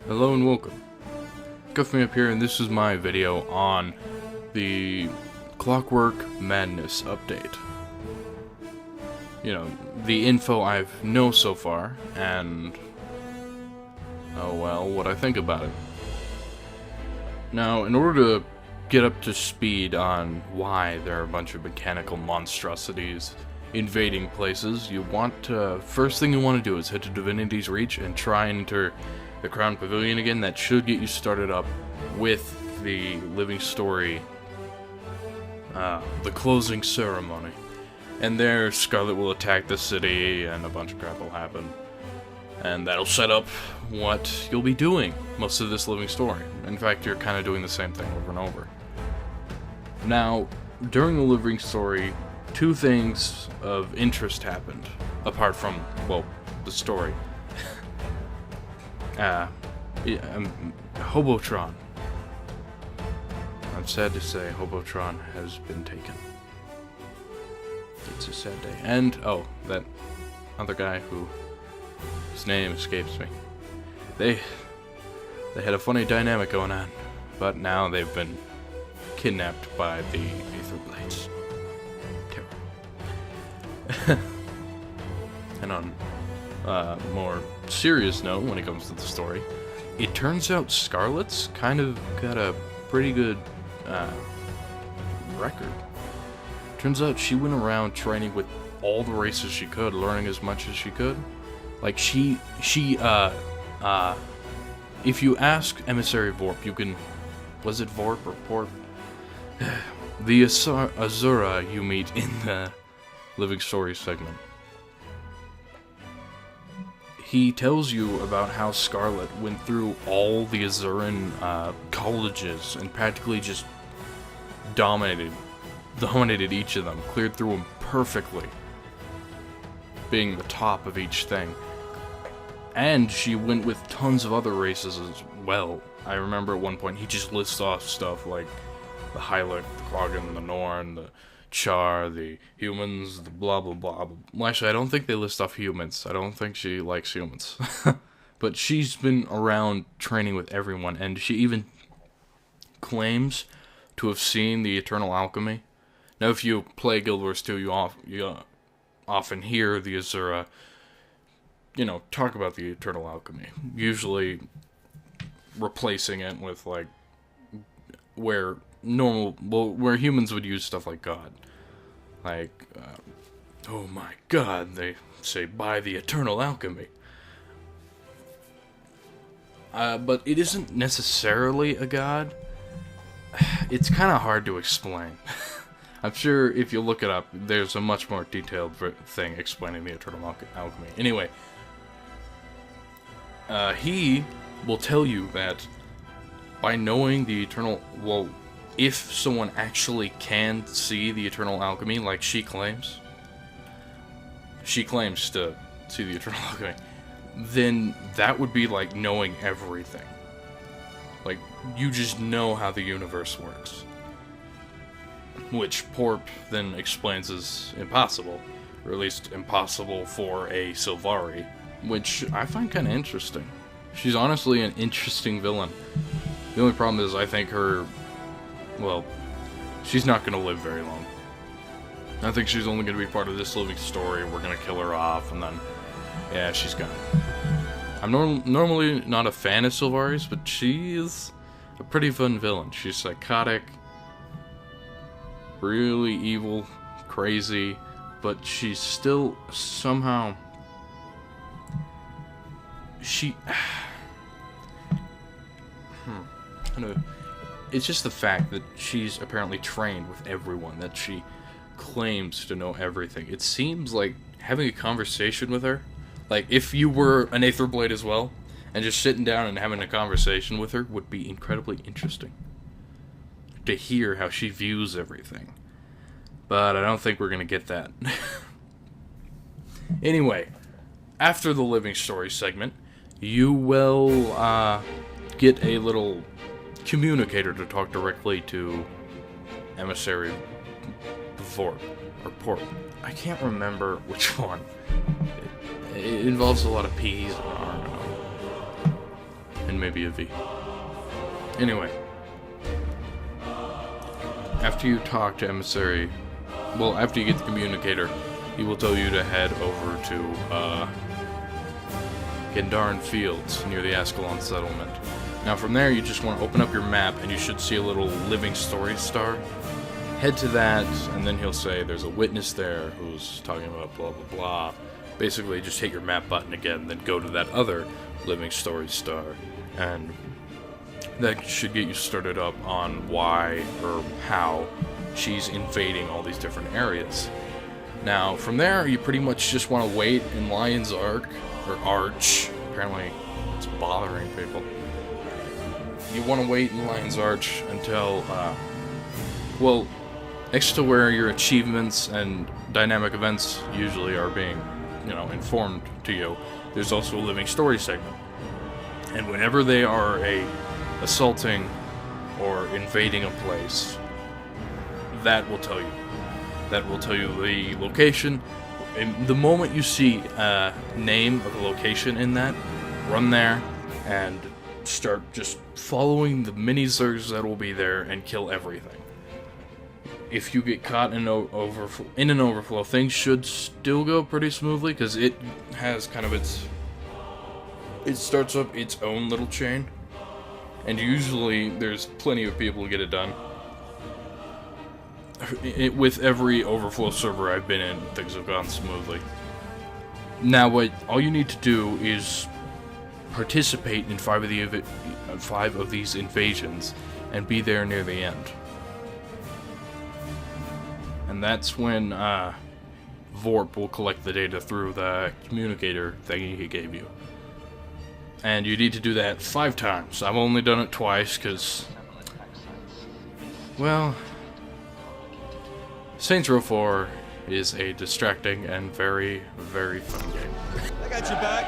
Hello and welcome. Cuff me up here, and this is my video on the Clockwork Madness update. You know, the info I know so far, and oh well, what I think about it. Now, in order to get up to speed on why there are a bunch of mechanical monstrosities invading places, you want to, first thing you want to do is head to Divinity's Reach and try and enter the Crown Pavilion again. That should get you started up with the living story, the closing ceremony. And there, Scarlet will attack the city, and a bunch of crap will happen. And that'll set up what you'll be doing most of this living story. In fact, you're kind of doing the same thing over and over. Now, during the living story, two things of interest happened, apart from, well, the story. Hobo-tron. I'm sad to say Hobo-tron has been taken. It's a sad day. And, oh, that other guy his name escapes me. They had a funny dynamic going on, but now they've been kidnapped by the Aether Blades. Terrible. And on more serious note, when it comes to the story, it turns out Scarlet's kind of got a pretty good record. Turns out she went around training with all the races she could, learning as much as she could. Like, if you ask Emissary Vorpp, you can, was it Vorpp or Porpp? The Asura you meet in the Living Story segment. He tells you about how Scarlet went through all the Asuran colleges and practically just dominated each of them, cleared through them perfectly, being the top of each thing. And she went with tons of other races as well. I remember at one point he just lists off stuff like the Hylic, the Krogan, the Norn, the Char, the humans, the blah blah blah. Well, actually, I don't think they list off humans. I don't think she likes humans. But she's been around training with everyone, and she even claims to have seen the Eternal Alchemy. Now, if you play Guild Wars 2, you often hear the Asura, talk about the Eternal Alchemy. Usually replacing it with, like, where humans would use stuff like God. Like, oh my God, they say, by the Eternal Alchemy. But it isn't necessarily a god. It's kind of hard to explain. I'm sure if you look it up, there's a much more detailed thing explaining the Eternal Alchemy. Anyway, he will tell you that by knowing the Eternal... Well, if someone actually can see the Eternal Alchemy, like she claims to see the Eternal Alchemy, then that would be like knowing everything. Like, you just know how the universe works. Which Porpp then explains is impossible, or at least impossible for a Sylvari, which I find kind of interesting. She's honestly an interesting villain. The only problem is I think she's not going to live very long. I think she's only going to be part of this living story. We're going to kill her off, and then, yeah, she's gone. I'm normally not a fan of Sylvaris, but she is a pretty fun villain. She's psychotic, really evil, crazy, but she's still somehow... It's just the fact that she's apparently trained with everyone, that she claims to know everything. It seems like having a conversation with her, like if you were an Aether Blade as well, and just sitting down and having a conversation with her would be incredibly interesting. To hear how she views everything. But I don't think we're going to get that. Anyway, after the Living Story segment, you will get a little communicator to talk directly to Emissary Vorpp, or Porpp. I can't remember which one. It involves a lot of P's and and maybe a V. Anyway, after you talk to Emissary, well, after you get the communicator, he will tell you to head over to Gendaran Fields near the Ascalon settlement. Now from there, you just want to open up your map, and you should see a little living story star. Head to that, and then he'll say there's a witness there who's talking about blah blah blah. Basically, just hit your map button again, then go to that other living story star, and that should get you started up on why or how she's invading all these different areas. Now, from there, you pretty much just want to wait in Lion's Arch, or Arch. Apparently, it's bothering people. You want to wait in Lion's Arch until, well, next to where your achievements and dynamic events usually are being, informed to you, there's also a living story segment. And whenever they are assaulting or invading a place, that will tell you. That will tell you the location. And the moment you see a name of a location in that, run there and start just following the mini zergs that will be there and kill everything. If you get caught in an overflow, things should still go pretty smoothly because it has kind of it starts up its own little chain, and usually there's plenty of people to get it done. With every overflow server I've been in, things have gone smoothly. Now, all you need to do is participate in 5 of these invasions and be there near the end. And that's when Vorpp will collect the data through the communicator thingy he gave you. And you need to do that 5 times. I've only done it twice because, well, Saints Row 4 is a distracting and very, very fun game. I got your back.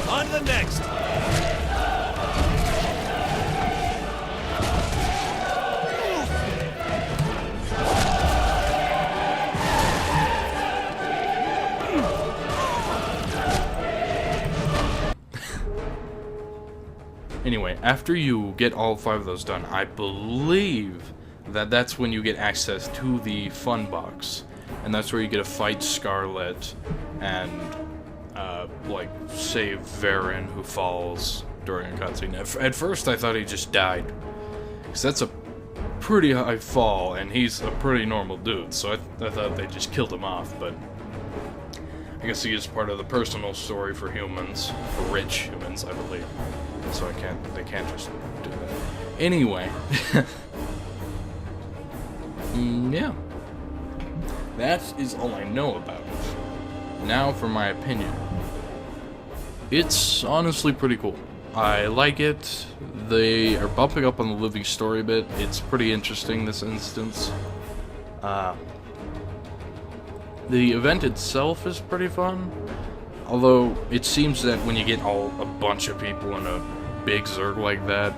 On to the next. Anyway, after you get all 5 of those done, I believe that that's when you get access to the funbox, and that's where you get to fight Scarlet and save Varen, who falls during a cutscene. At first, I thought he just died, because that's a pretty high fall, and he's a pretty normal dude. So I thought they just killed him off, but I guess he is part of the personal story for humans, for rich humans, I believe. So they can't just do that. Anyway, yeah, that is all I know about it. Now for my opinion. It's honestly pretty cool. I like it. They are bumping up on the living story bit. It's pretty interesting this instance. The event itself is pretty fun. Although, it seems that when you get a bunch of people in a big zerg like that,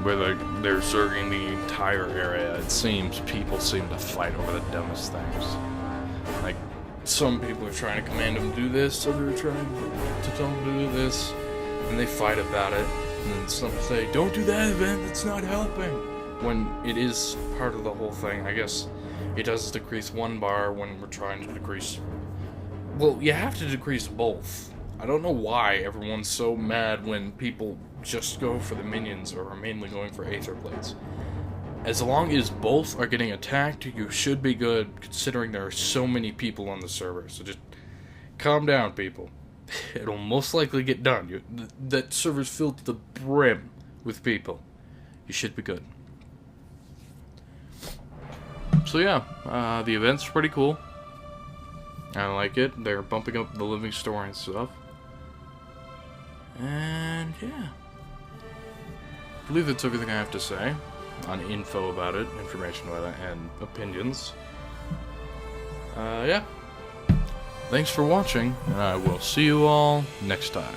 where they're zerging the entire area, it seems people seem to fight over the dumbest things. Like, some people are trying to command them to do this, others are trying to tell them to do this, and they fight about it, and then some say, don't do that event, it's not helping, when it is part of the whole thing. I guess it does decrease 1 bar when we're trying to decrease... Well, you have to decrease both. I don't know why everyone's so mad when people just go for the minions or are mainly going for Aether Blades. As long as both are getting attacked, you should be good, considering there are so many people on the server. So just calm down, people. It'll most likely get done. That server's filled to the brim with people. You should be good. So yeah, the event's pretty cool. I like it. They're bumping up the living story and stuff. And yeah, I believe that's everything I have to say on info about it, information about it, and opinions. Yeah. Thanks for watching, and I will see you all next time.